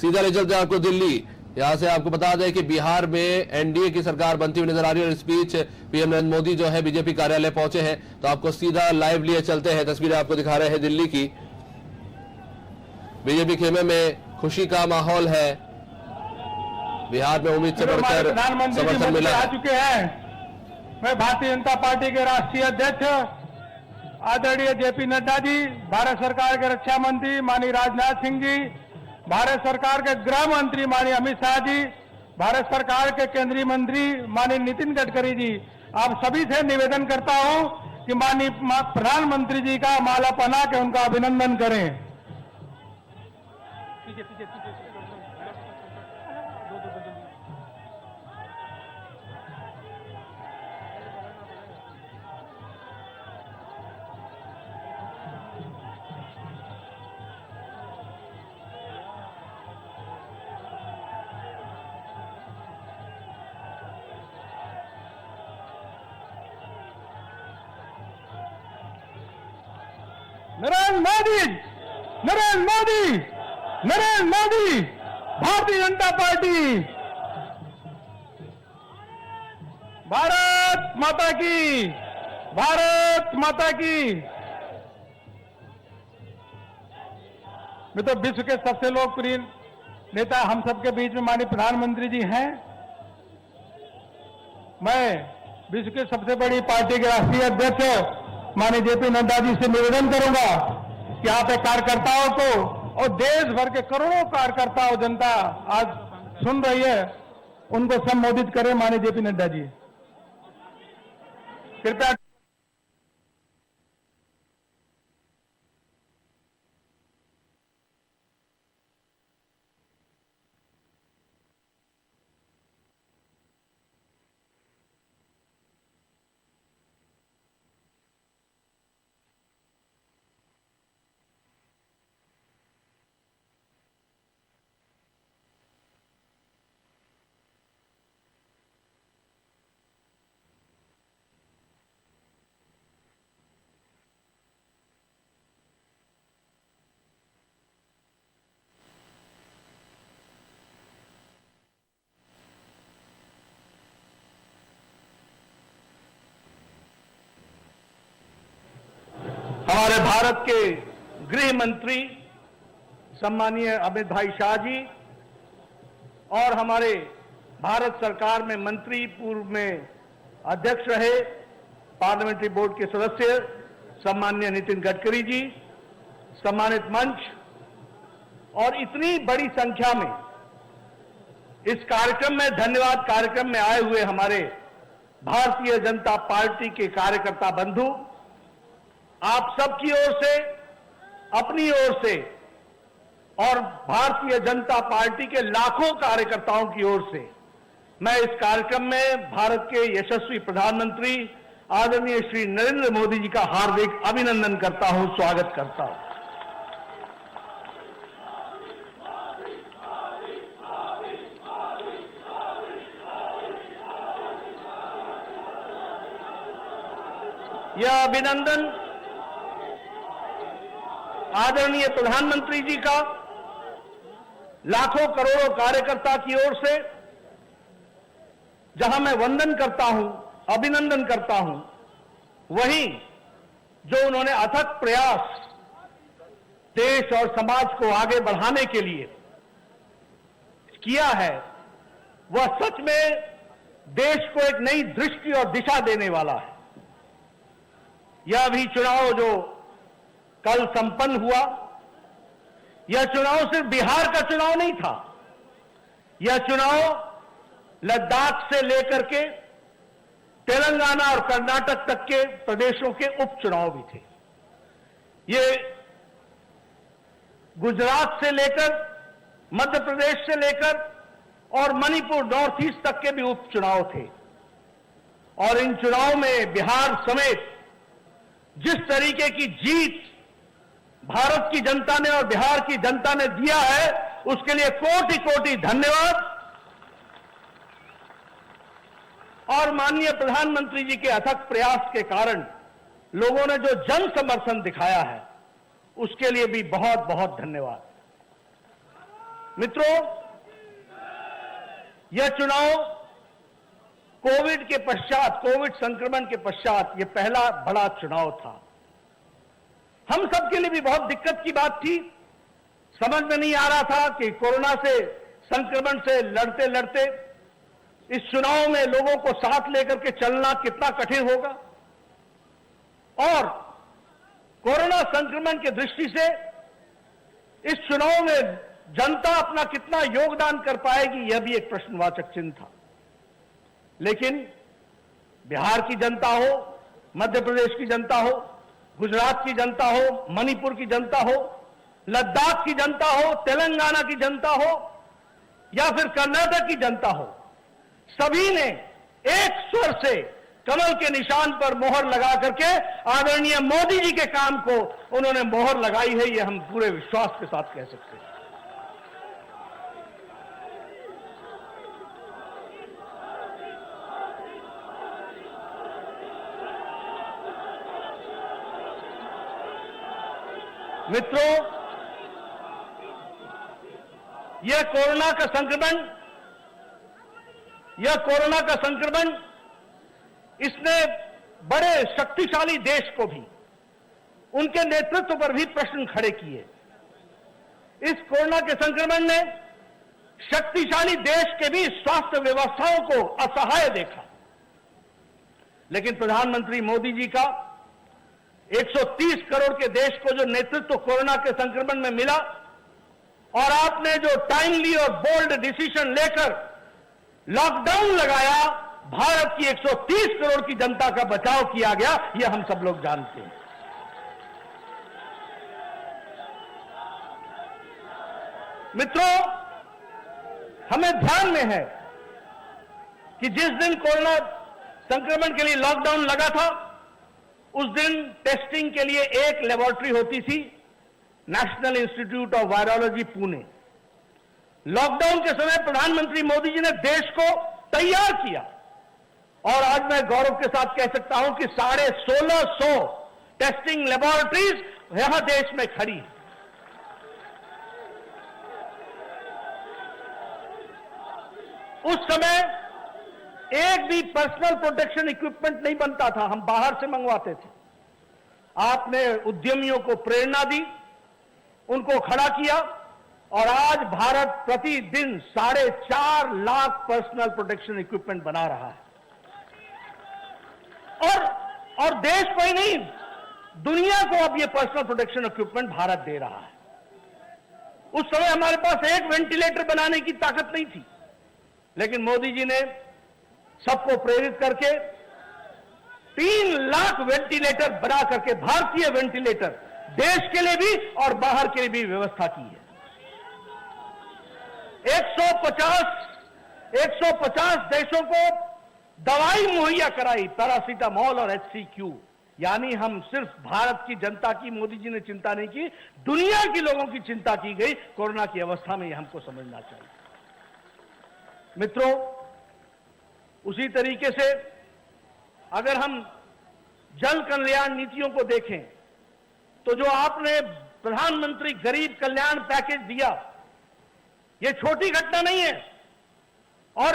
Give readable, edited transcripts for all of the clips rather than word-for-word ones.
सीधा ले चलते हैं आपको दिल्ली। यहां से आपको बता दें कि बिहार में एनडीए की सरकार बनती हुई नजर आ रही है और इस बीच पीएम नरेंद्र मोदी जो है बीजेपी कार्यालय पहुंचे हैं। तो आपको सीधा लाइव लिए चलते हैं, तस्वीरें आपको दिखा रहे हैं दिल्ली की। बीजेपी खेमे में खुशी का माहौल है। बिहार में उम्मीद से बढ़कर समर्थन मिला आ चुके हैं। मैं भारतीय जनता पार्टी के राष्ट्रीय अध्यक्ष आदरणीय जेपी नड्डा जी, भारत सरकार के रक्षा मंत्री माननीय राजनाथ सिंह जी, भारत सरकार के गृह मंत्री माननीय अमित शाह जी, भारत सरकार के केंद्रीय मंत्री माननीय नितिन गडकरी जी, आप सभी से निवेदन करता हूं कि माननीय प्रधानमंत्री जी का माला पहना के उनका अभिनंदन करें। नरेंद्र मोदी, नरेंद्र मोदी, नरेंद्र मोदी, भारतीय जनता पार्टी, भारत माता की, भारत माता की। मैं तो विश्व के सबसे लोकप्रिय नेता हम सबके बीच में माननीय प्रधानमंत्री जी हैं। मैं विश्व की सबसे बड़ी पार्टी के राष्ट्रीय अध्यक्ष माननीय जेपी नड्डा जी से निवेदन करूंगा कि आप एक कार्यकर्ताओं को और देश भर के करोड़ों कार्यकर्ताओं जनता आज सुन रही है, उनको संबोधित करें। माननीय जेपी नड्डा जी कृपया। हमारे भारत के गृह मंत्री सम्मानीय अमित भाई शाह जी और हमारे भारत सरकार में मंत्री, पूर्व में अध्यक्ष रहे पार्लियामेंट्री बोर्ड के सदस्य सम्मानीय नितिन गडकरी जी, सम्मानित मंच और इतनी बड़ी संख्या में इस कार्यक्रम में धन्यवाद कार्यक्रम में आए हुए हमारे भारतीय जनता पार्टी के कार्यकर्ता बंधु, आप सबकी ओर से, अपनी ओर से और भारतीय जनता पार्टी के लाखों कार्यकर्ताओं की ओर से मैं इस कार्यक्रम में भारत के यशस्वी प्रधानमंत्री आदरणीय श्री नरेंद्र मोदी जी का हार्दिक अभिनंदन करता हूं, स्वागत करता हूं। यह अभिनंदन आदरणीय प्रधानमंत्री जी का लाखों करोड़ों कार्यकर्ता की ओर से, जहां मैं वंदन करता हूं, अभिनंदन करता हूं, वहीं जो उन्होंने अथक प्रयास देश और समाज को आगे बढ़ाने के लिए किया है, वह सच में देश को एक नई दृष्टि और दिशा देने वाला है। यह भी चुनाव जो कल संपन्न हुआ, यह चुनाव सिर्फ बिहार का चुनाव नहीं था, यह चुनाव लद्दाख से लेकर के तेलंगाना और कर्नाटक तक के प्रदेशों के उपचुनाव भी थे। ये गुजरात से लेकर, मध्य प्रदेश से लेकर और मणिपुर, नॉर्थ ईस्ट तक के भी उपचुनाव थे। और इन चुनाव में बिहार समेत जिस तरीके की जीत भारत की जनता ने और बिहार की जनता ने दिया है, उसके लिए कोटि कोटि धन्यवाद। और माननीय प्रधानमंत्री जी के अथक प्रयास के कारण लोगों ने जो जन समर्थन दिखाया है, उसके लिए भी बहुत बहुत धन्यवाद। मित्रों, यह चुनाव कोविड के पश्चात, कोविड संक्रमण के पश्चात यह पहला बड़ा चुनाव था। हम सबके लिए भी बहुत दिक्कत की बात थी। समझ में नहीं आ रहा था कि कोरोना से, संक्रमण से लड़ते लड़ते इस चुनाव में लोगों को साथ लेकर के चलना कितना कठिन होगा, और कोरोना संक्रमण की दृष्टि से इस चुनाव में जनता अपना कितना योगदान कर पाएगी, यह भी एक प्रश्नवाचक चिन्ह था। लेकिन बिहार की जनता हो, मध्य प्रदेश की जनता हो, गुजरात की जनता हो, मणिपुर की जनता हो, लद्दाख की जनता हो, तेलंगाना की जनता हो या फिर कर्नाटक की जनता हो, सभी ने एक स्वर से कमल के निशान पर मोहर लगा करके आदरणीय मोदी जी के काम को उन्होंने मोहर लगाई है, यह हम पूरे विश्वास के साथ कह सकते हैं। मित्रों, यह कोरोना का संक्रमण इसने बड़े शक्तिशाली देश को भी, उनके नेतृत्व पर भी प्रश्न खड़े किए। इस कोरोना के संक्रमण ने शक्तिशाली देश के भी स्वास्थ्य व्यवस्थाओं को असहाय देखा। लेकिन प्रधानमंत्री मोदी जी का 130 करोड़ के देश को जो नेतृत्व कोरोना के संक्रमण में मिला, और आपने जो टाइमली और बोल्ड डिसीजन लेकर लॉकडाउन लगाया, भारत की 130 करोड़ की जनता का बचाव किया गया, यह हम सब लोग जानते हैं। मित्रों, हमें ध्यान में है कि जिस दिन कोरोना संक्रमण के लिए लॉकडाउन लगा था, उस दिन टेस्टिंग के लिए एक लेबोरेटरी होती थी, national institute of virology Pune. Lockdown के समय प्रधानमंत्री मोदी जी ने देश को तैयार किया, और आज मैं गौरव के साथ कह सकता हूं कि 1650 टेस्टिंग लेबोरेटरीज यहां देश में खड़ी हैं। उस समय एक भी पर्सनल प्रोटेक्शन इक्विपमेंट नहीं बनता था, हम बाहर से मंगवाते थे। आपने उद्यमियों को प्रेरणा दी, उनको खड़ा किया, और आज भारत प्रतिदिन 4.5 लाख पर्सनल प्रोटेक्शन इक्विपमेंट बना रहा है। और देश को ही नहीं, दुनिया को अब ये पर्सनल प्रोटेक्शन इक्विपमेंट भारत दे रहा है। उस समय हमारे पास एक वेंटिलेटर बनाने की ताकत नहीं थी, लेकिन मोदी जी ने सबको प्रेरित करके 3 लाख वेंटिलेटर बना करके, भारतीय वेंटिलेटर, देश के लिए भी और बाहर के लिए भी व्यवस्था की है। 150 देशों को दवाई मुहैया कराई, पैरासीटामोल और HCQ। यानी हम सिर्फ भारत की जनता की मोदी जी ने चिंता नहीं की, दुनिया के लोगों की चिंता की गई कोरोना की अवस्था में, यह हमको समझना चाहिए। मित्रों, उसी तरीके से अगर हम जन कल्याण नीतियों को देखें, तो जो आपने प्रधानमंत्री गरीब कल्याण पैकेज दिया, यह छोटी घटना नहीं है। और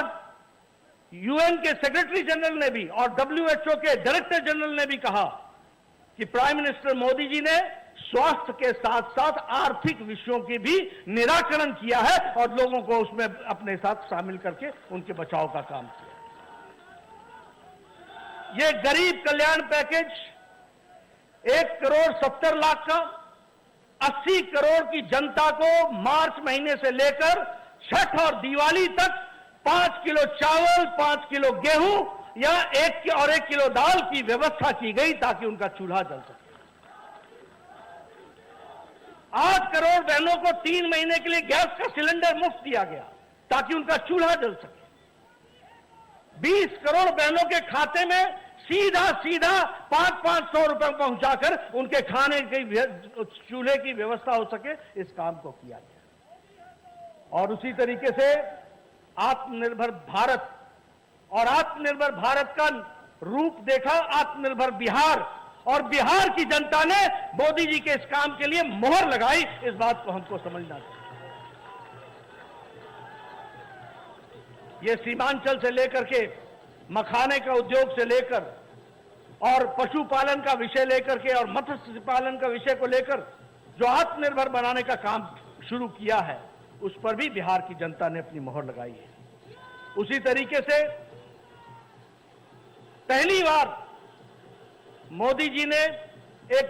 यूएन के सेक्रेटरी जनरल ने भी और WHO के डायरेक्टर जनरल ने भी कहा कि प्राइम मिनिस्टर मोदी जी ने स्वास्थ्य के साथ साथ आर्थिक विषयों के भी निराकरण किया है, और लोगों को उसमें अपने साथ शामिल करके उनके बचाव का काम किया। ये गरीब कल्याण पैकेज 1,70,00,000 का 80 करोड़ की जनता को मार्च महीने से लेकर छठ और दिवाली तक 5 किलो चावल, 5 किलो गेहूं या 1 किलो दाल की व्यवस्था की गई, ताकि उनका चूल्हा जल सके। 8 करोड़ बहनों को 3 महीने के लिए गैस का सिलेंडर मुफ्त दिया गया, ताकि उनका चूल्हा जल सके। 20 करोड़ बहनों के खाते में सीधा 500 रुपए पहुंचाकर उनके खाने के चूल्हे की व्यवस्था हो सके, इस काम को किया गया। और उसी तरीके से आत्मनिर्भर भारत, और आत्मनिर्भर भारत का रूप देखा आत्मनिर्भर बिहार, और बिहार की जनता ने मोदी जी के इस काम के लिए मोहर लगाई, इस बात को हमको समझना चाहिए। ये सीमांचल से लेकर के मखाने का उद्योग से लेकर और पशुपालन का विषय लेकर के और मत्स्य पालन का विषय को लेकर जो आत्मनिर्भर बनाने का काम शुरू किया है, उस पर भी बिहार की जनता ने अपनी मोहर लगाई है। उसी तरीके से पहली बार मोदी जी ने एक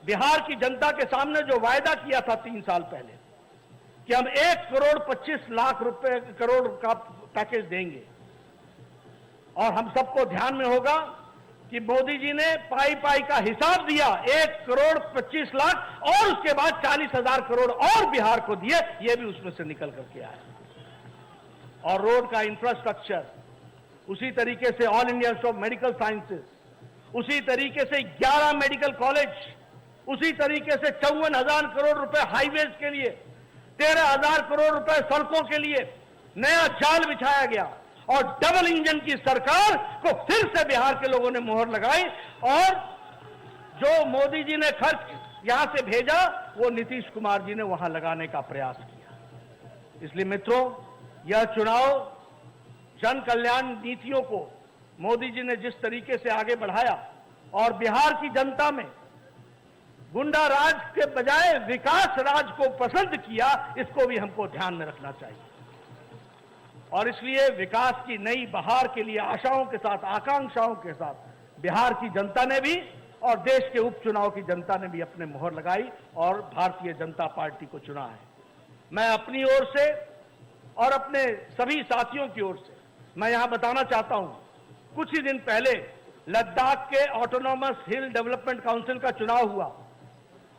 बिहार की जनता के सामने जो वायदा किया था 3 साल पहले कि हम 1,25,00,000 रुपए करोड़ का पैकेज देंगे, और हम सबको ध्यान में होगा कि मोदी जी ने पाई पाई का हिसाब दिया, 1,25,00,000 और उसके बाद 40,000 करोड़ और बिहार को दिए, ये भी उसमें से निकल करके आया। और रोड का इंफ्रास्ट्रक्चर, उसी तरीके से all India institute of medical sciences, उसी तरीके से 11 मेडिकल कॉलेज, उसी तरीके से 54,000 करोड़ रुपए हाईवेज के लिए, 13,000 करोड़ रुपए सड़कों के लिए नया जाल बिछाया गया, और डबल इंजन की सरकार को फिर से बिहार के लोगों ने मोहर लगाई, और जो मोदी जी ने खर्च यहां से भेजा वो नीतीश कुमार जी ने वहां लगाने का प्रयास किया। इसलिए मित्रों, यह चुनाव जन कल्याण नीतियों को मोदी जी ने जिस तरीके से आगे बढ़ाया और बिहार की जनता में गुंडा राज के बजाय विकास राज को पसंद किया, इसको भी हमको ध्यान में रखना चाहिए। और इसलिए विकास की नई बहार के लिए आशाओं के साथ, आकांक्षाओं के साथ बिहार की जनता ने भी और देश के उपचुनाव की जनता ने भी अपने मोहर लगाई और भारतीय जनता पार्टी को चुना है। मैं अपनी ओर से और अपने सभी साथियों की ओर से मैं यहां बताना चाहता हूं, कुछ ही दिन पहले लद्दाख के ऑटोनॉमस हिल डेवलपमेंट काउंसिल का चुनाव हुआ,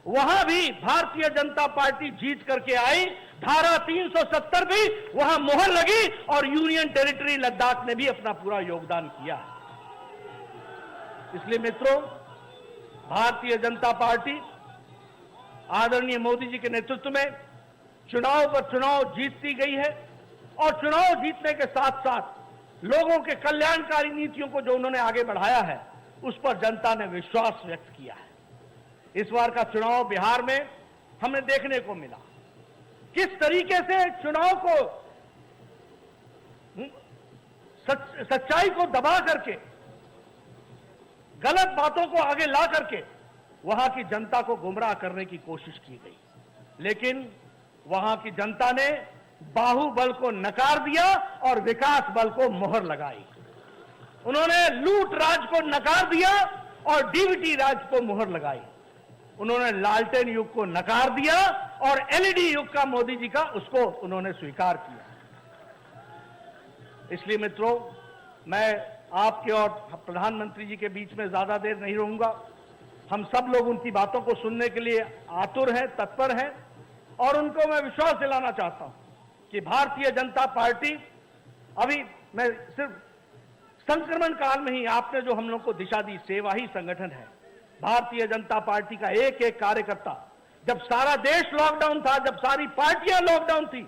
वहां भी भारतीय जनता पार्टी जीत करके आई, धारा 370 भी वहां मोहर लगी और यूनियन टेरिटरी लद्दाख ने भी अपना पूरा योगदान किया। इसलिए मित्रों, भारतीय जनता पार्टी आदरणीय मोदी जी के नेतृत्व में चुनाव पर चुनाव जीतती गई है, और चुनाव जीतने के साथ साथ लोगों के कल्याणकारी नीतियों को जो उन्होंने आगे बढ़ाया है, उस पर जनता ने विश्वास व्यक्त किया है। इस बार का चुनाव बिहार में हमें देखने को मिला किस तरीके से चुनाव को सच्चाई को दबा करके, गलत बातों को आगे ला करके वहां की जनता को गुमराह करने की कोशिश की गई, लेकिन वहां की जनता ने बाहुबल को नकार दिया और विकास बल को मोहर लगाई। उन्होंने लूट राज को नकार दिया और डीबीटी राज को मोहर लगाई। उन्होंने लालटेन युग को नकार दिया और एलईडी युग का मोदी जी का उसको उन्होंने स्वीकार किया। इसलिए मित्रों, मैं आपके और प्रधानमंत्री जी के बीच में ज्यादा देर नहीं रहूंगा। हम सब लोग उनकी बातों को सुनने के लिए आतुर हैं, तत्पर हैं, और उनको मैं विश्वास दिलाना चाहता हूं कि भारतीय जनता पार्टी, अभी मैं सिर्फ संक्रमण काल में ही आपने जो हम लोग को दिशा दी, सेवा ही संगठन है। भारतीय जनता पार्टी का एक एक कार्यकर्ता, जब सारा देश लॉकडाउन था, जब सारी पार्टियां लॉकडाउन थी,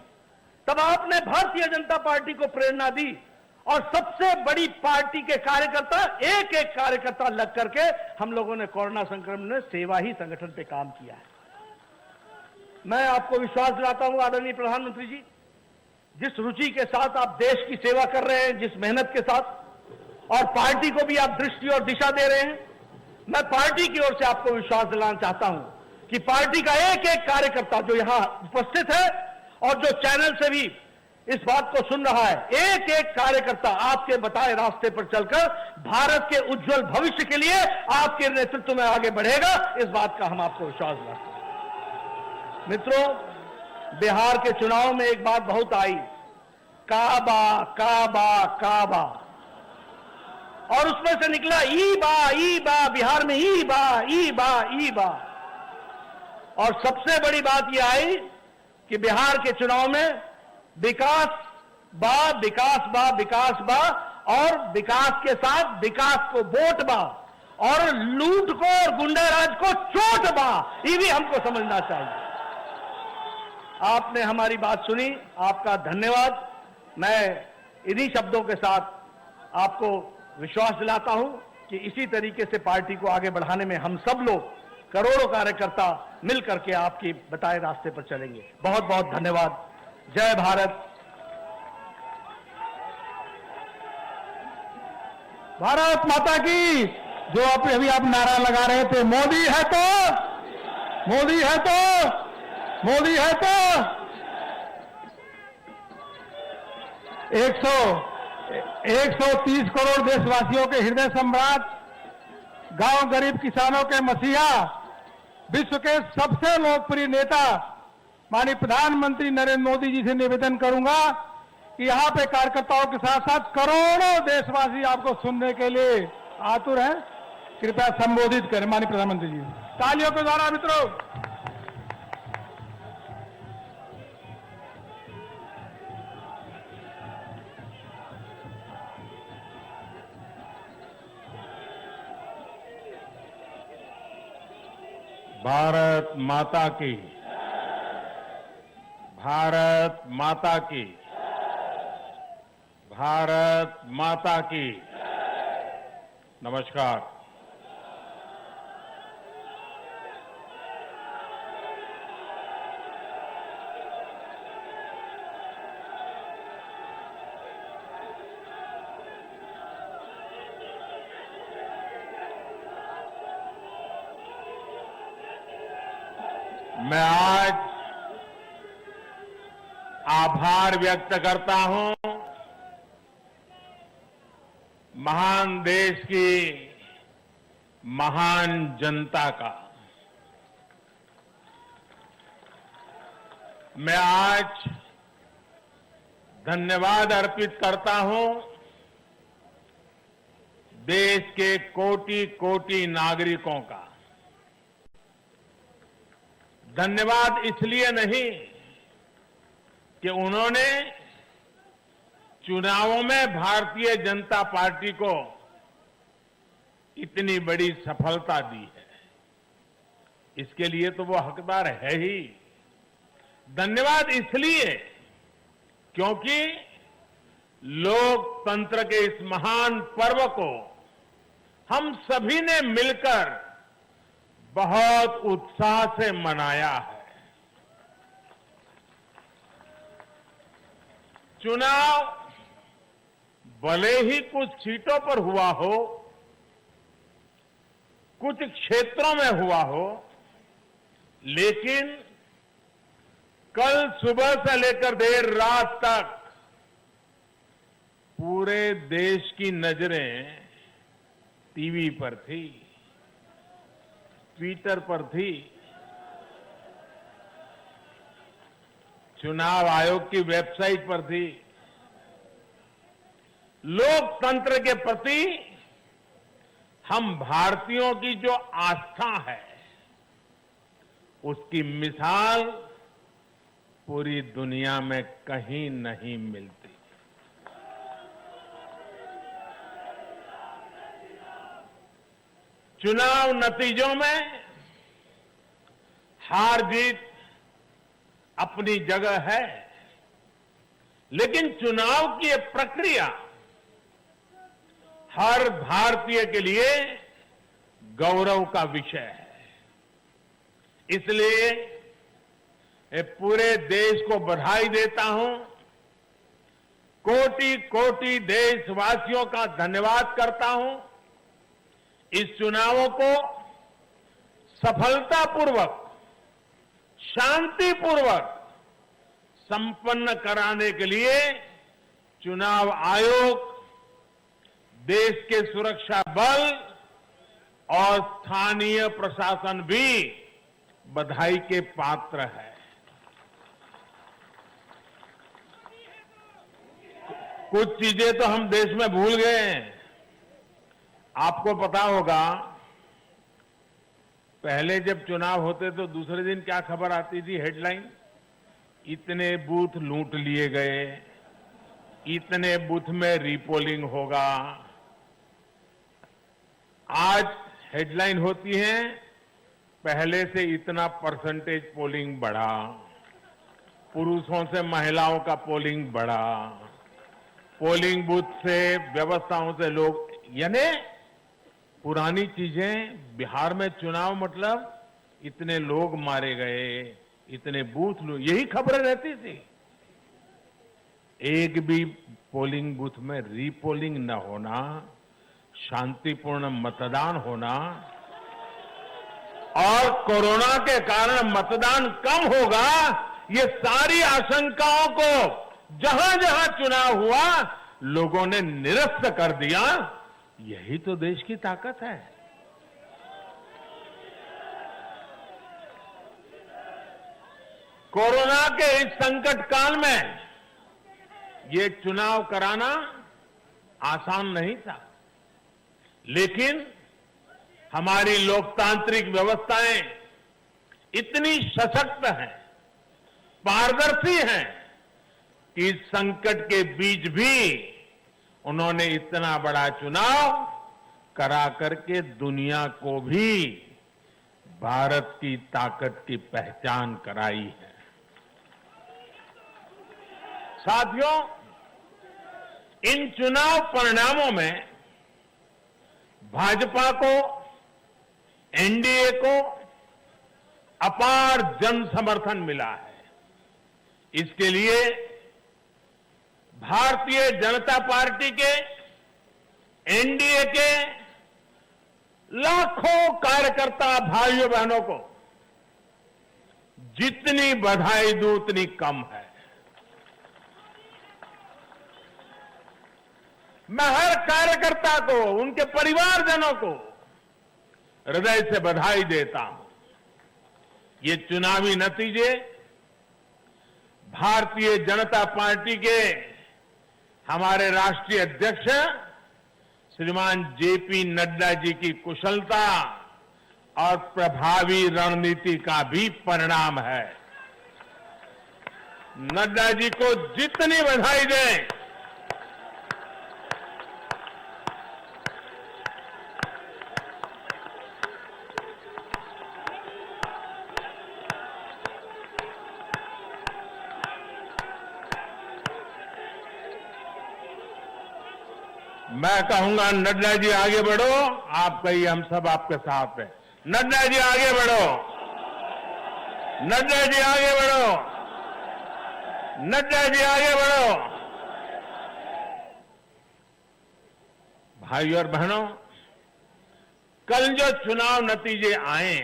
तब आपने भारतीय जनता पार्टी को प्रेरणा दी, और सबसे बड़ी पार्टी के कार्यकर्ता, एक एक कार्यकर्ता लग करके हम लोगों ने कोरोना संक्रमण में सेवा ही संगठन पे काम किया है। मैं आपको विश्वास दिलाता हूं आदरणीय प्रधानमंत्री जी, जिस रुचि के साथ आप देश की सेवा कर रहे हैं, जिस मेहनत के साथ, और पार्टी को भी आप दृष्टि और दिशा दे रहे हैं, मैं पार्टी की ओर से आपको विश्वास दिलाना चाहता हूं कि पार्टी का एक एक कार्यकर्ता जो यहां उपस्थित है और जो चैनल से भी इस बात को सुन रहा है, एक एक कार्यकर्ता आपके बताए रास्ते पर चलकर भारत के उज्जवल भविष्य के लिए आपके नेतृत्व में आगे बढ़ेगा। इस बात का हम आपको विश्वास दिलाते हैं। मित्रों, बिहार के चुनाव में एक बात बहुत आई, काबा काबा काबा, और उसमें से निकला ई बा, बिहार में ई बा। और सबसे बड़ी बात यह आई कि बिहार के चुनाव में विकास बा, और विकास के साथ विकास को वोट बा, और लूट को और गुंडाराज को चोट बा। ये भी हमको समझना चाहिए। आपने हमारी बात सुनी, आपका धन्यवाद। मैं इन्हीं शब्दों के साथ आपको विश्वास दिलाता हूं कि इसी तरीके से पार्टी को आगे बढ़ाने में हम सब लोग, करोड़ों कार्यकर्ता मिलकर के आपकी बताए रास्ते पर चलेंगे। बहुत बहुत धन्यवाद। जय भारत। भारत माता की। जो अभी आप नारा लगा रहे थे, मोदी है तो, मोदी है तो, मोदी है तो 130 करोड़ देशवासियों के हृदय सम्राट, गांव गरीब किसानों के मसीहा, विश्व के सबसे लोकप्रिय नेता माननीय प्रधानमंत्री नरेंद्र मोदी जी से निवेदन करूंगा कि यहां पे कार्यकर्ताओं के साथ साथ करोड़ों देशवासी आपको सुनने के लिए आतुर हैं। कृपया संबोधित करें माननीय प्रधानमंत्री जी। तालियों के द्वारा मित्रों। भारत माता की, भारत माता की, भारत माता की। नमस्कार। मैं आज आभार व्यक्त करता हूं महान देश की महान जनता का। मैं आज धन्यवाद अर्पित करता हूं देश के कोटि कोटि नागरिकों का। धन्यवाद इसलिए नहीं कि उन्होंने चुनावों में भारतीय जनता पार्टी को इतनी बड़ी सफलता दी है, इसके लिए तो वो हकदार है ही। धन्यवाद इसलिए क्योंकि लोकतंत्र के इस महान पर्व को हम सभी ने मिलकर बहुत उत्साह से मनाया है। चुनाव भले ही कुछ सीटों पर हुआ हो, कुछ क्षेत्रों में हुआ हो, लेकिन कल सुबह से लेकर देर रात तक पूरे देश की नजरें टीवी पर थी, ट्विटर पर थी, चुनाव आयोग की वेबसाइट पर थी। लोकतंत्र के प्रति हम भारतीयों की जो आस्था है, उसकी मिसाल पूरी दुनिया में कहीं नहीं मिलती। चुनाव नतीजों में हार जीत अपनी जगह है, लेकिन चुनाव की ये प्रक्रिया हर भारतीय के लिए गौरव का विषय है। इसलिए मैं पूरे देश को बधाई देता हूं, कोटि कोटि देशवासियों का धन्यवाद करता हूं। इस चुनावों को सफलतापूर्वक, शांतिपूर्वक संपन्न कराने के लिए चुनाव आयोग, देश के सुरक्षा बल और स्थानीय प्रशासन भी बधाई के पात्र है। कुछ चीजें तो हम देश में भूल गए हैं। आपको पता होगा, पहले जब चुनाव होते तो दूसरे दिन क्या खबर आती थी, हेडलाइन, इतने बूथ लूट लिए गए, इतने बूथ में रीपोलिंग होगा। आज हेडलाइन होती है, पहले से इतना परसेंटेज पोलिंग बढ़ा, पुरुषों से महिलाओं का पोलिंग बढ़ा, पोलिंग बूथ से व्यवस्थाओं से लोग, यानी पुरानी चीजें। बिहार में चुनाव मतलब इतने लोग मारे गए, इतने बूथ, यही खबरें रहती थी। एक भी पोलिंग बूथ में रीपोलिंग न होना शांतिपूर्ण मतदान होना और कोरोना के कारण मतदान कम होगा, ये सारी आशंकाओं को जहां जहां चुनाव हुआ लोगों ने निरस्त कर दिया। यही तो देश की ताकत है। कोरोना के इस संकट काल में ये चुनाव कराना आसान नहीं था, लेकिन हमारी लोकतांत्रिक व्यवस्थाएं इतनी सशक्त हैं, पारदर्शी हैं कि इस संकट के बीच भी उन्होंने इतना बड़ा चुनाव करा करके दुनिया को भी भारत की ताकत की पहचान कराई है। साथियों, इन चुनाव परिणामों में भाजपा को, एनडीए को अपार जन समर्थन मिला है। इसके लिए भारतीय जनता पार्टी के, एनडीए के लाखों कार्यकर्ता भाइयों बहनों को जितनी बधाई दूं उतनी कम है। मैं हर कार्यकर्ता को, उनके परिवारजनों को हृदय से बधाई देता हूं। ये चुनावी नतीजे भारतीय जनता पार्टी के हमारे राष्ट्रीय अध्यक्ष श्रीमान जेपी नड्डा जी की कुशलता और प्रभावी रणनीति का भी परिणाम है। नड्डा जी को जितनी बधाई दें, मैं कहूंगा नड्डा जी आगे बढ़ो, आप कहिए हम सब आपके साथ हैं। नड्डा जी आगे बढ़ो, नड्डा जी आगे बढ़ो, नड्डा जी आगे बढ़ो। भाइयों और बहनों, कल जो चुनाव नतीजे आए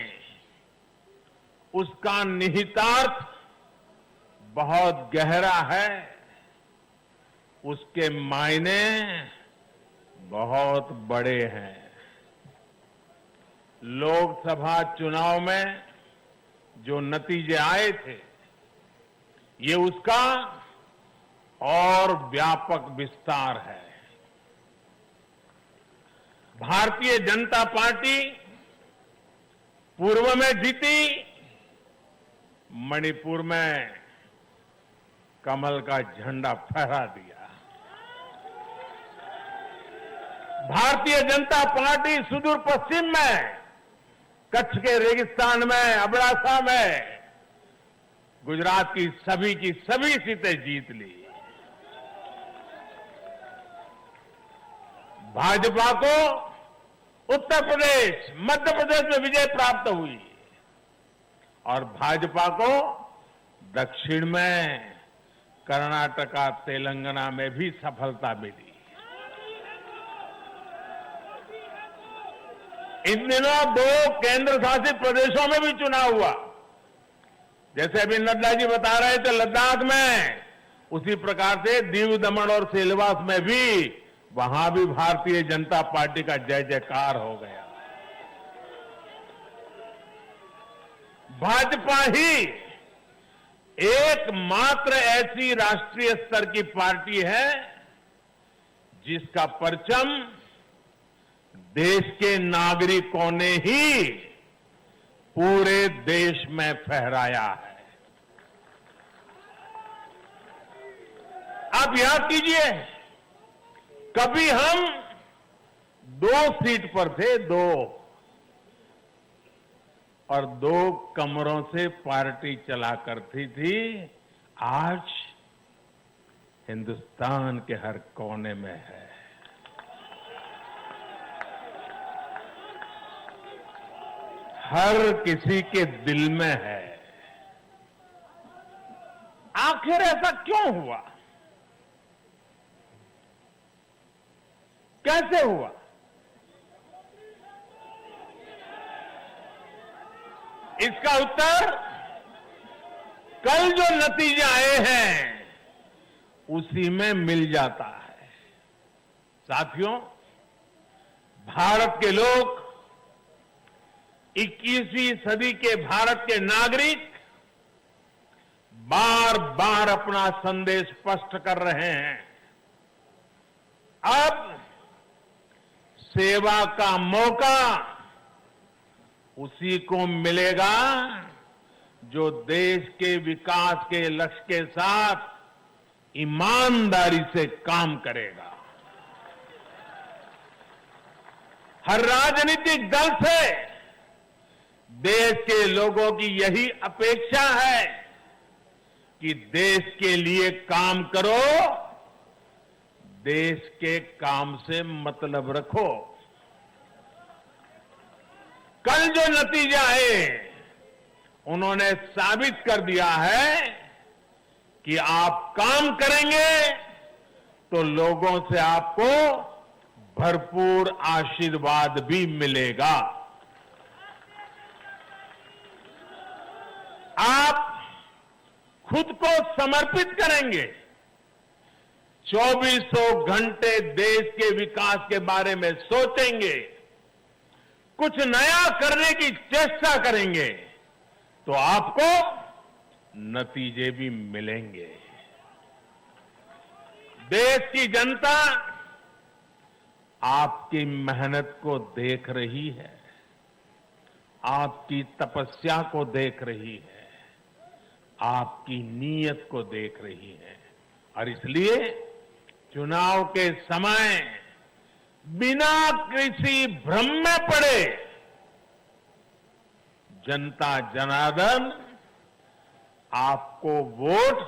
उसका निहितार्थ बहुत गहरा है, उसके मायने बहुत बड़े हैं। लोकसभा चुनाव में जो नतीजे आए थे, ये उसका और व्यापक विस्तार है। भारतीय जनता पार्टी पूर्व में जीती, मणिपुर में कमल का झंडा फहरा दिया। भारतीय जनता पार्टी सुदूर पश्चिम में, कच्छ के रेगिस्तान में, अबडासा में गुजरात की सभी सीटें जीत ली। भाजपा को उत्तर प्रदेश, मध्य प्रदेश में विजय प्राप्त हुई और भाजपा को दक्षिण में कर्नाटका, तेलंगाना में भी सफलता मिली। इन दिनों 2 केंद्र शासित प्रदेशों में भी चुनाव हुआ। जैसे अभी नड्डा जी बता रहे थे लद्दाख में, उसी प्रकार से दीव, दमन और सिलवास में भी, वहां भी भारतीय जनता पार्टी का जय जयकार हो गया। भाजपा ही एकमात्र ऐसी राष्ट्रीय स्तर की पार्टी है जिसका परचम देश के नागरिकों ने ही पूरे देश में फहराया है। आप याद कीजिए, कभी हम 2 सीट पर थे, 2 और 2 कमरों से पार्टी चला करती थी। आज हिंदुस्तान के हर कोने में है। हर किसी के दिल में है। आखिर ऐसा क्यों हुआ? कैसे हुआ? इसका उत्तर कल जो नतीजे आए हैं उसी में मिल जाता है। साथियों, भारत के लोग, 21वीं सदी के भारत के नागरिक बार बार अपना संदेश स्पष्ट कर रहे हैं। अब सेवा का मौका उसी को मिलेगा जो देश के विकास के लक्ष्य के साथ ईमानदारी से काम करेगा। हर राजनीतिक दल से देश के लोगों की यही अपेक्षा है कि देश के लिए काम करो, देश के काम से मतलब रखो। कल जो नतीजे आए उन्होंने साबित कर दिया है कि आप काम करेंगे तो लोगों से आपको भरपूर आशीर्वाद भी मिलेगा। आप खुद को समर्पित करेंगे, 2400 घंटे देश के विकास के बारे में सोचेंगे, कुछ नया करने की चेष्टा करेंगे तो आपको नतीजे भी मिलेंगे। देश की जनता आपकी मेहनत को देख रही है, आपकी तपस्या को देख रही है, आपकी नीयत को देख रही है और इसलिए चुनाव के समय बिना किसी भ्रम में पड़े जनता जनार्दन आपको वोट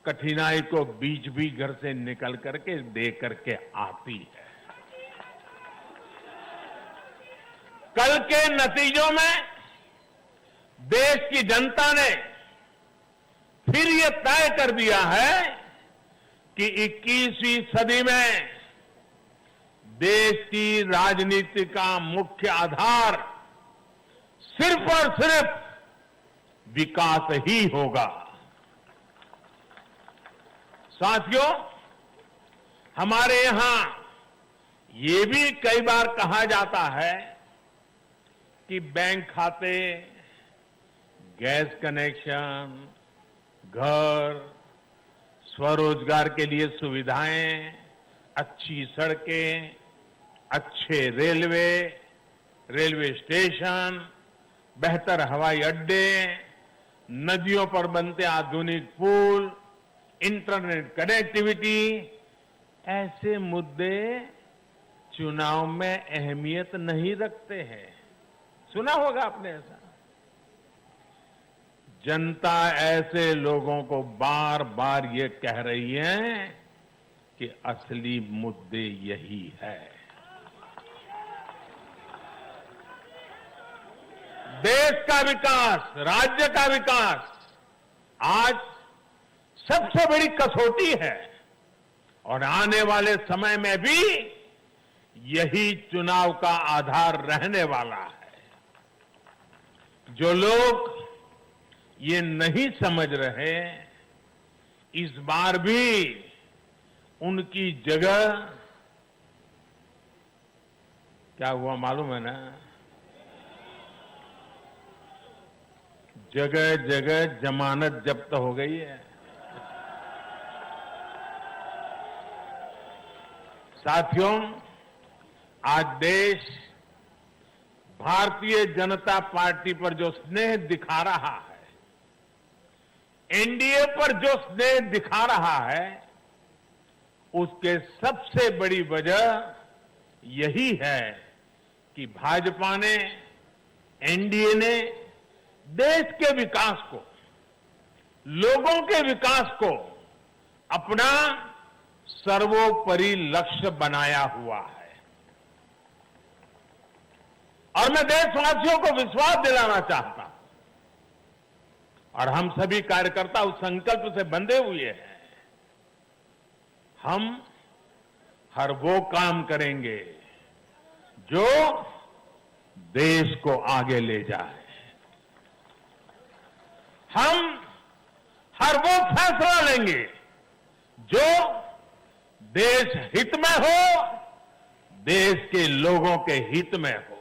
कठिनाई को बीच भी घर से निकल करके दे करके आती है। कल के नतीजों में देश की जनता ने फिर ये तय कर दिया है कि 21वीं सदी में देश की राजनीति का मुख्य आधार सिर्फ और सिर्फ विकास ही होगा। साथियों, हमारे यहां ये भी कई बार कहा जाता है कि बैंक खाते, गैस कनेक्शन, घर, स्वरोजगार के लिए सुविधाएं, अच्छी सड़कें, अच्छे रेलवे स्टेशन, बेहतर हवाई अड्डे, नदियों पर बनते आधुनिक पुल, इंटरनेट कनेक्टिविटी, ऐसे मुद्दे चुनाव में अहमियत नहीं रखते हैं। सुना होगा आपने ऐसा। जनता ऐसे लोगों को बार बार ये कह रही है कि असली मुद्दे यही है। देश का विकास, राज्य का विकास आज सबसे बड़ी कसौटी है और आने वाले समय में भी यही चुनाव का आधार रहने वाला है। जो लोग ये नहीं समझ रहे, इस बार भी उनकी जगह, क्या हुआ मालूम है ना, जगह जगह जमानत जब्त हो गई है। साथियों, आज देश भारतीय जनता पार्टी पर जो स्नेह दिखा रहा है, एनडीए पर जो स्नेह दिखा रहा है, उसके सबसे बड़ी वजह यही है कि भाजपा ने, एनडीए ने देश के विकास को, लोगों के विकास को अपना सर्वोपरि लक्ष्य बनाया हुआ है। और मैं देशवासियों को विश्वास दिलाना चाहता हूं और हम सभी कार्यकर्ता उस संकल्प से बंधे हुए हैं। हम हर वो काम करेंगे जो देश को आगे ले जाए। हम हर वो फैसला लेंगे जो देश हित में हो, देश के लोगों के हित में हो।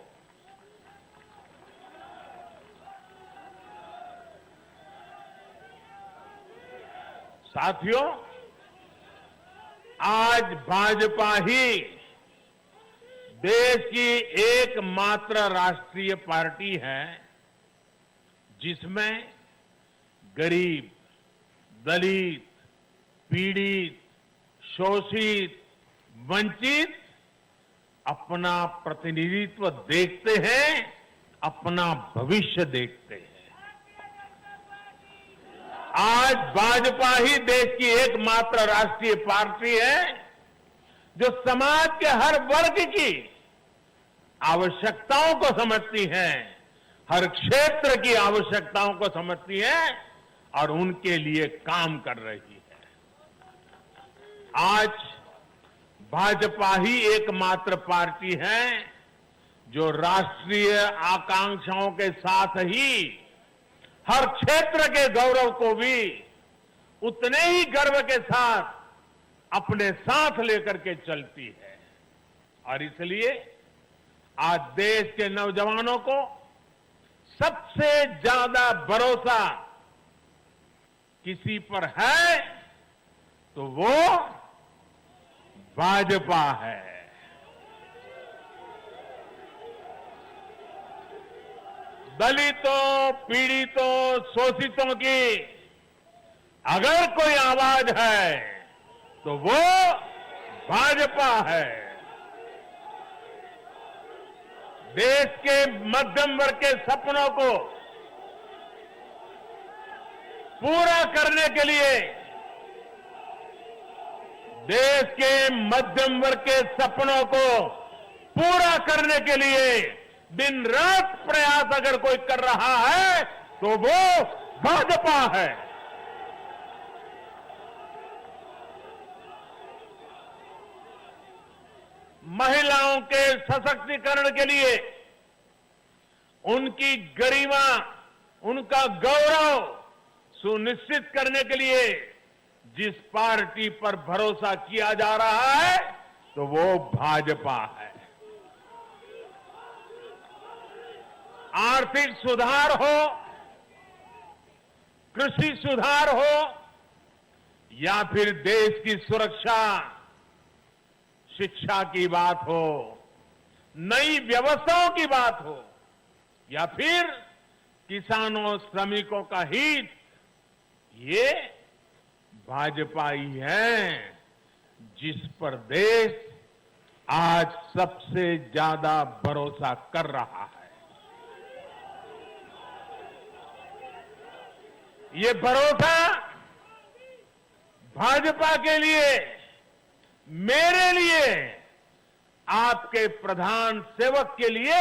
साथियों, आज भाजपा ही देश की एकमात्र राष्ट्रीय पार्टी है जिसमें गरीब, दलित, पीड़ित, शोषित, वंचित अपना प्रतिनिधित्व देखते हैं, अपना भविष्य देखते हैं। आज भाजपा ही देश की एकमात्र राष्ट्रीय पार्टी है जो समाज के हर वर्ग की आवश्यकताओं को समझती है, हर क्षेत्र की आवश्यकताओं को समझती है और उनके लिए काम कर रही है। आज भाजपा ही एकमात्र पार्टी है जो राष्ट्रीय आकांक्षाओं के साथ ही हर क्षेत्र के गौरव को भी उतने ही गर्व के साथ अपने साथ लेकर के चलती है। और इसलिए आज देश के नौजवानों को सबसे ज्यादा भरोसा किसी पर है तो वो भाजपा है। दलितों, पीड़ितों, शोषितों की अगर कोई आवाज है तो वो भाजपा है। देश के मध्यम वर्ग के सपनों को पूरा करने के लिए, देश के मध्यम वर्ग के सपनों को पूरा करने के लिए दिन रात प्रयास अगर कोई कर रहा है तो वो भाजपा है। महिलाओं के सशक्तिकरण के लिए, उनकी गरिमा, उनका गौरव सुनिश्चित करने के लिए जिस पार्टी पर भरोसा किया जा रहा है तो वो भाजपा है। आर्थिक सुधार हो, कृषि सुधार हो या फिर देश की सुरक्षा, शिक्षा की बात हो, नई व्यवस्थाओं की बात हो या फिर किसानों, श्रमिकों का हित, ये भाजपा ही है जिस पर देश आज सबसे ज्यादा भरोसा कर रहा है। ये भरोसा भाजपा के लिए, मेरे लिए, आपके प्रधान सेवक के लिए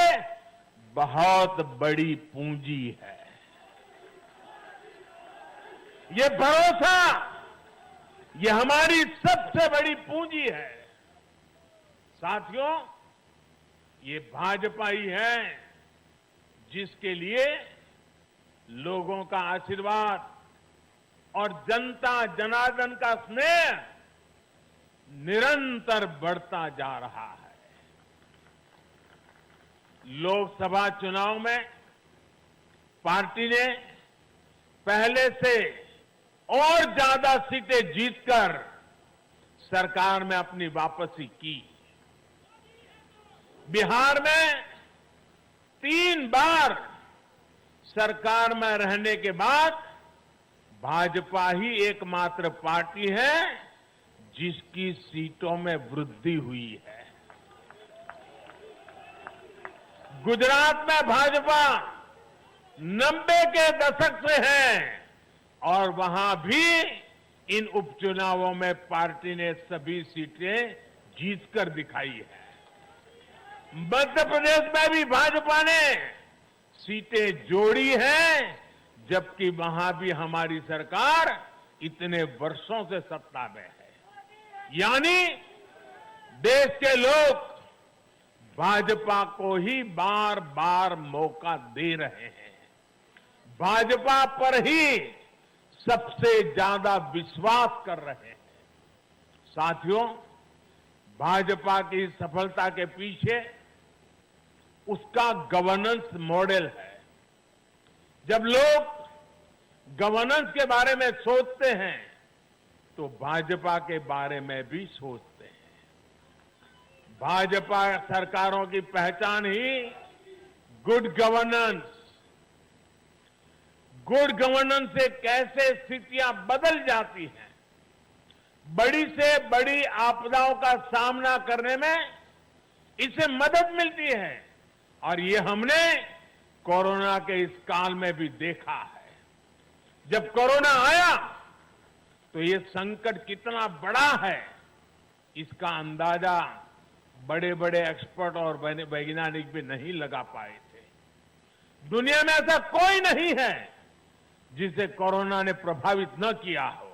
बहुत बड़ी पूंजी है। ये भरोसा, ये हमारी सबसे बड़ी पूंजी है। साथियों, ये भाजपा ही है जिसके लिए लोगों का आशीर्वाद और जनता जनार्दन का स्नेह निरंतर बढ़ता जा रहा है। लोकसभा चुनाव में पार्टी ने पहले से और ज्यादा सीटें जीतकर सरकार में अपनी वापसी की। बिहार में 3 बार सरकार में रहने के बाद भाजपा ही एकमात्र पार्टी है जिसकी सीटों में वृद्धि हुई है। गुजरात में भाजपा 90 के दशक से है और वहां भी इन उपचुनावों में पार्टी ने सभी सीटें जीतकर दिखाई है। मध्य प्रदेश में भी भाजपा ने सीटें जोड़ी हैं, जबकि वहां भी हमारी सरकार इतने वर्षों से सत्ता में है। यानी देश के लोग भाजपा को ही बार बार मौका दे रहे हैं। भाजपा पर ही सबसे ज्यादा विश्वास कर रहे हैं। साथियों, भाजपा की सफलता के पीछे उसका गवर्नेंस मॉडल है। जब लोग गवर्नेंस के बारे में सोचते हैं तो भाजपा के बारे में भी सोचते हैं। भाजपा सरकारों की पहचान ही गुड गवर्नेंस से कैसे स्थितियां बदल जाती हैं, बड़ी से बड़ी आपदाओं का सामना करने में इसे मदद मिलती है। और ये हमने कोरोना के इस काल में भी देखा है। जब कोरोना आया तो ये संकट कितना बड़ा है, इसका अंदाजा बड़े बड़े एक्सपर्ट और वैज्ञानिक भी नहीं लगा पाए थे। दुनिया में ऐसा कोई नहीं है जिसे कोरोना ने प्रभावित न किया हो,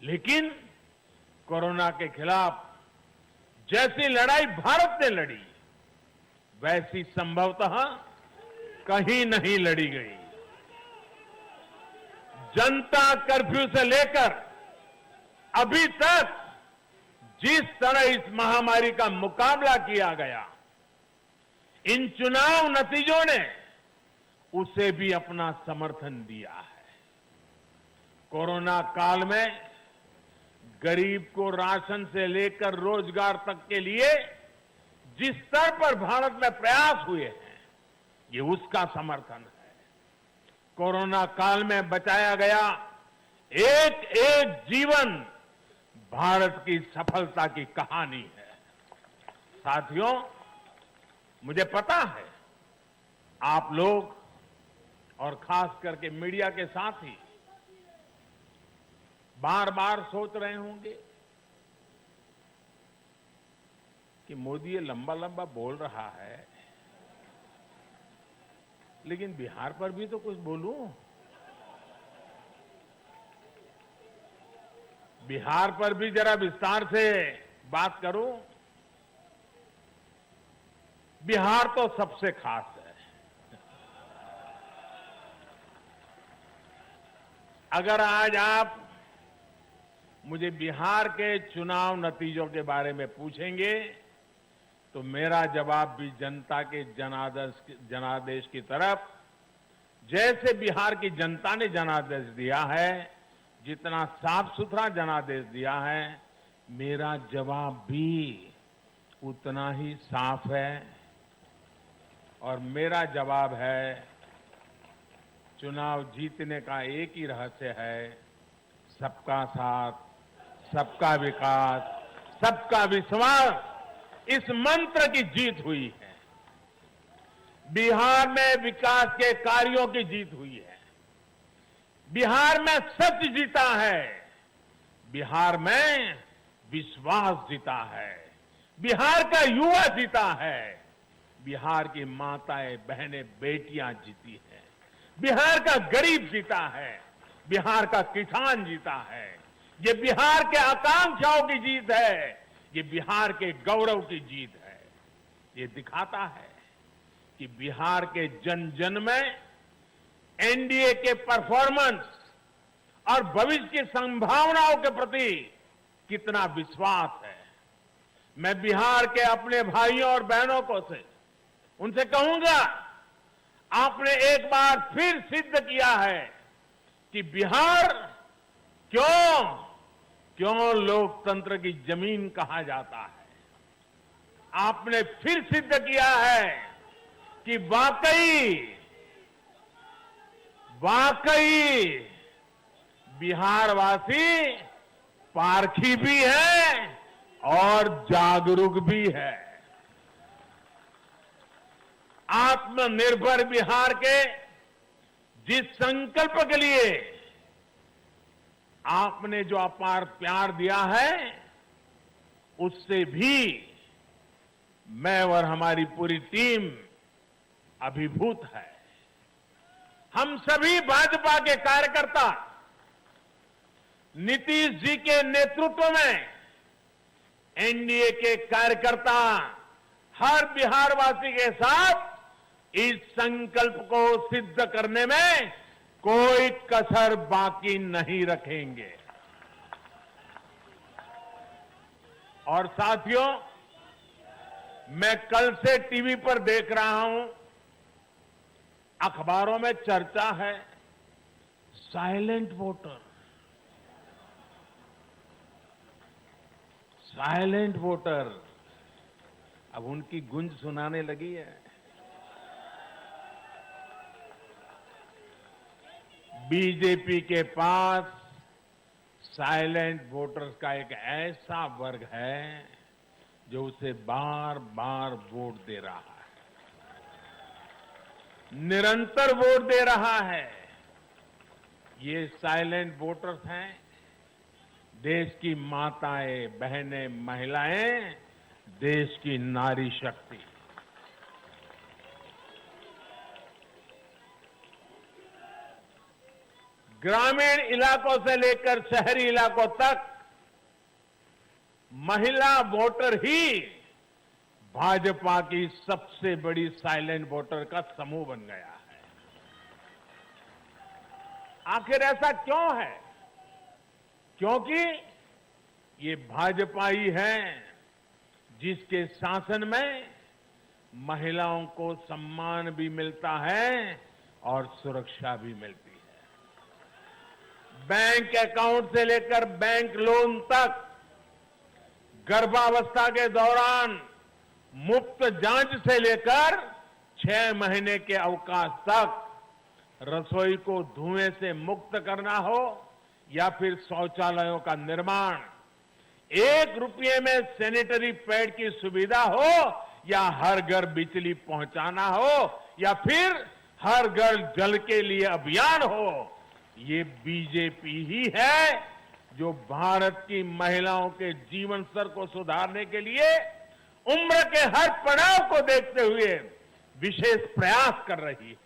लेकिन कोरोना के खिलाफ जैसी लड़ाई भारत ने लड़ी, वैसी संभवतः कहीं नहीं लड़ी गई। जनता कर्फ्यू से लेकर अभी तक जिस तरह इस महामारी का मुकाबला किया गया, इन चुनाव नतीजों ने उसे भी अपना समर्थन दिया है। कोरोना काल में गरीब को राशन से लेकर रोजगार तक के लिए जिस स्तर पर भारत में प्रयास हुए हैं, ये उसका समर्थन है। कोरोना काल में बचाया गया एक एक जीवन भारत की सफलता की कहानी है। साथियों, मुझे पता है आप लोग और खास करके मीडिया के साथी बार बार सोच रहे होंगे कि मोदी ये लंबा लंबा बोल रहा है, लेकिन बिहार पर भी तो कुछ बोलूं। बिहार पर भी जरा विस्तार से बात करूं। बिहार तो सबसे खास है। अगर आज आप मुझे बिहार के चुनाव नतीजों के बारे में पूछेंगे तो मेरा जवाब भी जनता के जनादेश की तरफ, जैसे बिहार की जनता ने जनादेश दिया है, जितना साफ सुथरा जनादेश दिया है, मेरा जवाब भी उतना ही साफ है। और मेरा जवाब है, चुनाव जीतने का एक ही रहस्य है, सबका साथ, सबका विकास, सबका विश्वास। इस मंत्र की जीत हुई है। बिहार में विकास के कार्यों की जीत हुई है। बिहार में सच जीता है। बिहार में विश्वास जीता है। बिहार का युवा जीता है। बिहार की माताएं, बहनें, बेटियां जीती हैं। बिहार का गरीब जीता है। बिहार का किसान जीता है। ये बिहार के आकांक्षाओं की जीत है। ये बिहार के गौरव की जीत है। ये दिखाता है कि बिहार के जन जन में एनडीए के परफॉर्मेंस और भविष्य की संभावनाओं के प्रति कितना विश्वास है। मैं बिहार के अपने भाइयों और बहनों को उनसे कहूंगा, आपने एक बार फिर सिद्ध किया है कि बिहार क्यों लोकतंत्र की जमीन कहा जाता है। आपने फिर सिद्ध किया है कि वाकई बिहारवासी पारखी भी है और जागरूक भी है। आत्मनिर्भर बिहार के जिस संकल्प के लिए आपने जो अपार प्यार दिया है, उससे भी मैं और हमारी पूरी टीम अभिभूत है। हम सभी भाजपा के कार्यकर्ता नीतीश जी के नेतृत्व में एनडीए के कार्यकर्ता हर बिहारवासी के साथ इस संकल्प को सिद्ध करने में कोई कसर बाकी नहीं रखेंगे। और साथियों, मैं कल से टीवी पर देख रहा हूं, अखबारों में चर्चा है साइलेंट वोटर। साइलेंट वोटर अब उनकी गूंज सुनाने लगी है। बीजेपी के पास साइलेंट वोटर्स का एक ऐसा वर्ग है जो उसे बार बार वोट दे रहा है, निरंतर वोट दे रहा है। ये साइलेंट वोटर्स हैं देश की माताएं, बहनें, महिलाएं, देश की नारी शक्ति। ग्रामीण इलाकों से लेकर शहरी इलाकों तक महिला वोटर ही भाजपा की सबसे बड़ी साइलेंट वोटर का समूह बन गया है। आखिर ऐसा क्यों है? क्योंकि ये भाजपा ही है जिसके शासन में महिलाओं को सम्मान भी मिलता है और सुरक्षा भी मिलती है। बैंक अकाउंट से लेकर बैंक लोन तक, गर्भावस्था के दौरान मुफ्त जांच से लेकर 6 महीने के अवकाश तक, रसोई को धुएं से मुक्त करना हो या फिर शौचालयों का निर्माण, 1 रुपये में सैनिटरी पैड की सुविधा हो या हर घर बिजली पहुंचाना हो या फिर हर घर जल के लिए अभियान हो, ये बीजेपी ही है जो भारत की महिलाओं के जीवन स्तर को सुधारने के लिए उम्र के हर पड़ाव को देखते हुए विशेष प्रयास कर रही है।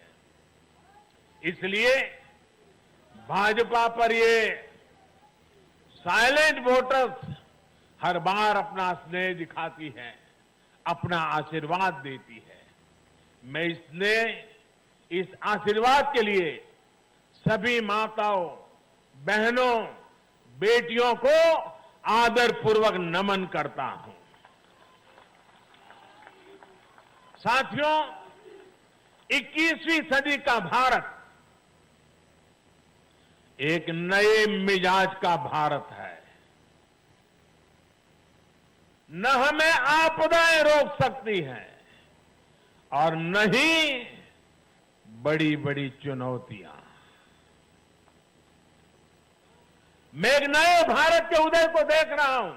इसलिए भाजपा पर ये साइलेंट वोटर्स हर बार अपना स्नेह दिखाती है, अपना आशीर्वाद देती है। मैं इस आशीर्वाद के लिए सभी माताओं, बहनों, बेटियों को आदरपूर्वक नमन करता हूं। साथियों, 21वीं सदी का भारत एक नए मिजाज का भारत है। न हमें आपदाएं रोक सकती हैं और न ही बड़ी बड़ी चुनौतियां। मैं एक नए भारत के उदय को देख रहा हूं,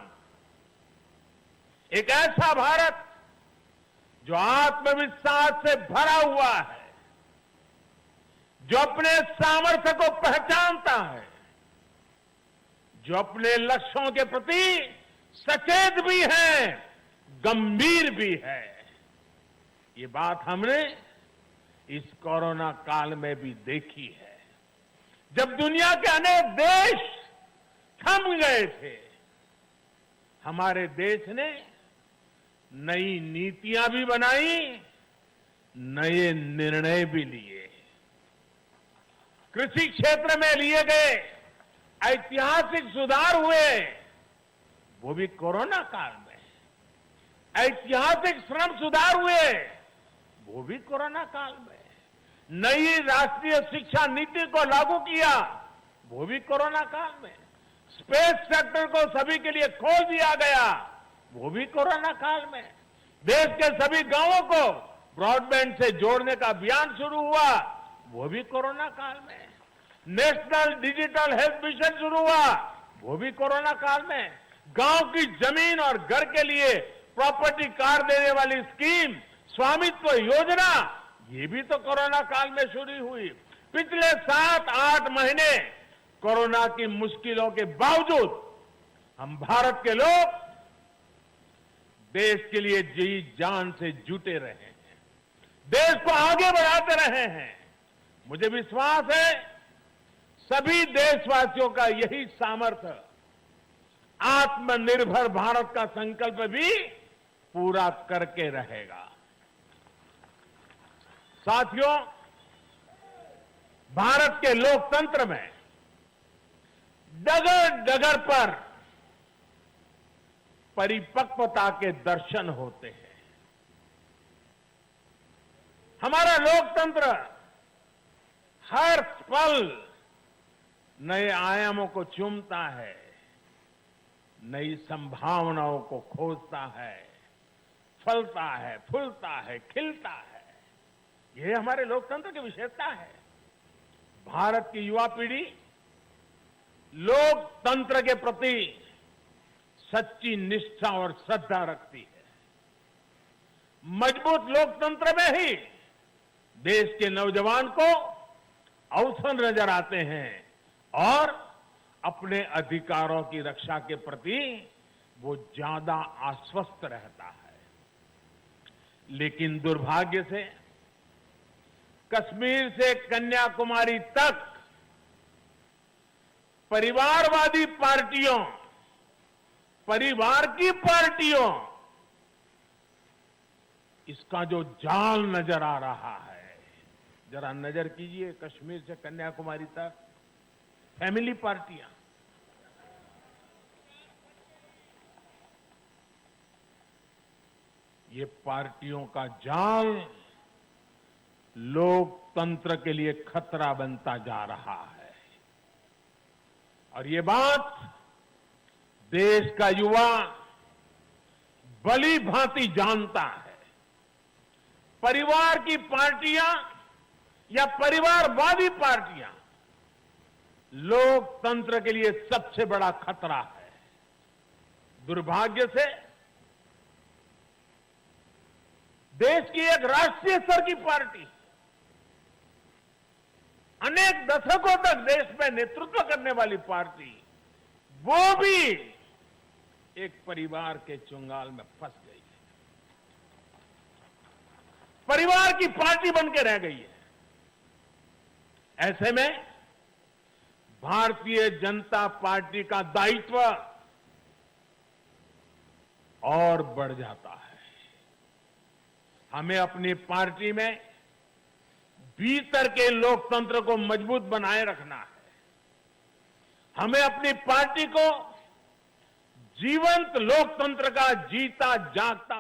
एक ऐसा भारत जो आत्मविश्वास से भरा हुआ है, जो अपने सामर्थ्य को पहचानता है, जो अपने लक्ष्यों के प्रति सचेत भी है, गंभीर भी है। ये बात हमने इस कोरोना काल में भी देखी है, जब दुनिया के अनेक देश थम गए थे। हमारे देश ने नई नीतियां भी बनाई, नए निर्णय भी लिए। कृषि क्षेत्र में लिए गए ऐतिहासिक सुधार हुए, वो भी कोरोना काल में। ऐतिहासिक श्रम सुधार हुए, वो भी कोरोना काल में। नई राष्ट्रीय शिक्षा नीति को लागू किया, वो भी कोरोना काल में। स्पेस सेक्टर को सभी के लिए खोल दिया गया, वो भी कोरोना काल में। देश के सभी गांवों को ब्रॉडबैंड से जोड़ने का अभियान शुरू हुआ, वो भी कोरोना काल में। नेशनल डिजिटल हेल्थ मिशन शुरू हुआ, वो भी कोरोना काल में। गांव की जमीन और घर के लिए प्रॉपर्टी कार्ड देने वाली स्कीम, स्वामित्व योजना, ये भी तो कोरोना काल में शुरू हुई। पिछले 7-8 महीने कोरोना की मुश्किलों के बावजूद हम भारत के लोग देश के लिए जी जान से जुटे रहे हैं, देश को आगे बढ़ाते रहे हैं। मुझे विश्वास है सभी देशवासियों का यही सामर्थ्य आत्मनिर्भर भारत का संकल्प भी पूरा करके रहेगा। साथियों, भारत के लोकतंत्र में डगर डगर पर परिपक्वता के दर्शन होते हैं। हमारा लोकतंत्र हर पल नए आयामों को चूमता है, नई संभावनाओं को खोजता है, फलता है, फूलता है, खिलता है। यह हमारे लोकतंत्र की विशेषता है। भारत की युवा पीढ़ी लोकतंत्र के प्रति सच्ची निष्ठा और श्रद्धा रखती है। मजबूत लोकतंत्र में ही देश के नौजवान को अवसर नजर आते हैं और अपने अधिकारों की रक्षा के प्रति वो ज्यादा आश्वस्त रहता है। लेकिन दुर्भाग्य से कश्मीर से कन्याकुमारी तक परिवारवादी पार्टियों, परिवार की पार्टियों, इसका जो जाल नजर आ रहा है, जरा नजर कीजिए। कश्मीर से कन्याकुमारी तक फैमिली पार्टियां, ये पार्टियों का जाल लोकतंत्र के लिए खतरा बनता जा रहा है। और ये बात देश का युवा भली भांति जानता है। परिवार की पार्टियां या परिवारवादी पार्टियां लोकतंत्र के लिए सबसे बड़ा खतरा है। दुर्भाग्य से देश की एक राष्ट्रीय स्तर की पार्टी अनेक दशकों तक देश में नेतृत्व करने वाली पार्टी, वो भी एक परिवार के चुंगाल में फंस गई है, परिवार की पार्टी बन के रह गई है। ऐसे में भारतीय जनता पार्टी का दायित्व और बढ़ जाता है। हमें अपनी पार्टी में भीतर के लोकतंत्र को मजबूत बनाए रखना है। हमें अपनी पार्टी को जीवंत लोकतंत्र का जीता जागता